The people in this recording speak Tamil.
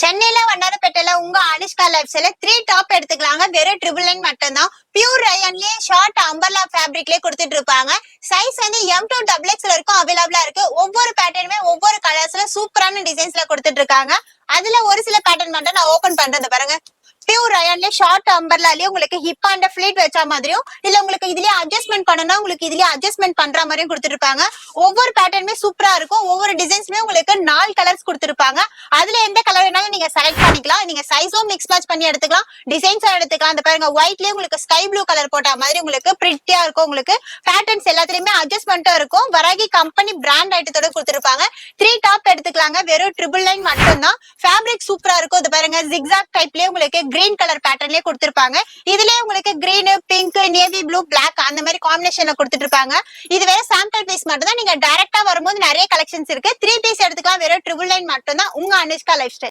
சென்னையில வண்ணாரப்பேட்டையில உங்க அனுஷ்கா லைஃப்ஸ்டைல 3 டாப் எடுத்துக்கலாங்க. வெறும் ட்ரிபிள் நைன் மட்டும்தான். பியூர் ரயான்லயே ஷார்ட் அம்பர்லா ஃபேப்ரிக்லயே கொடுத்துட்டு இருப்பாங்க. சைஸ் வந்து M to XXL வரைக்கும் அவைலபிளா இருக்கு. ஒவ்வொரு பேட்டர்னுமே ஒவ்வொரு கலர்ஸ்ல சூப்பரான டிசைன்ஸ்ல கொடுத்துட்டு இருக்காங்க. அதுல ஒரு சில பேட்டர்ன் மட்டும் நான் ஓபன் பண்றது பாருங்க. பியூர் ரயான்லயே ஷார்ட் அம்பர்லாலயே உங்களுக்கு ஹிப் அண்ட் ஃபிளீட் வச்ச மாதிரியும் இல்ல உங்களுக்கு இதுலயே அட்ஜஸ்ட்மெண்ட் பண்ணனும் உங்களுக்கு இதுலயே அட்ஜஸ்ட்மெண்ட் பண்ற மாதிரியும் கொடுத்துருப்பாங்க. ஒவ்வொரு பேட்டர்னுமே சூப்பரா இருக்கும். ஒவ்வொரு டிசைன்ஸ்மே உங்களுக்கு 4 கலர்ஸ் கொடுத்துருப்பாங்க. அதுல எந்த கலர் வேணாலும் நீங்க செலக்ட் பண்ணிக்கலாம். நீங்க சைஸும் மிக்ஸ் மேட்ச் பண்ணி எடுத்துக்கலாம், டிசைன்ஸும் எடுத்துக்கலாம். அந்த பாருங்க ஒயிட்லயே உங்களுக்கு ஸ்கை ப்ளூ கலர் போட்ட மாதிரி உங்களுக்கு பிரிட்டியா இருக்கும். உங்களுக்கு பேட்டர்ன்ஸ் எல்லாத்துலயுமே அட்ஜஸ்ட்மெண்ட்டும் இருக்கும். வராகி கம்பெனி பிராண்ட் ஐட்டத்தோட கொடுத்துருப்பாங்க. 3 டாப் எடுத்துக்கலாங்க. வெறும் 999 மட்டும்தான். ஃபேப்ரிக் சூப்பரா இருக்கும். இது பாருங்க ஜிக்ஸாக் டைப்லயே உங்களுக்கு கிரீன் கலர் பேட்டர்ன்லயே கொடுத்திருப்பாங்க. இதுலயே உங்களுக்கு green, pink, navy blue, black அந்த மாதிரி காம்பினேஷன்ல கொடுத்துட்டு இருப்பாங்க. இது வேற சாம்பிள் பீஸ் மட்டும் தான். நீங்க டைரக்டா வரும்போது நிறைய கலெக்ஷன்ஸ் இருக்கு. 3 பீஸ் எடுத்துக்கலாம். வெறும் 999 மட்டும் தான். உங்க அனுஷ்கா லைஃப் ஸ்டைல்.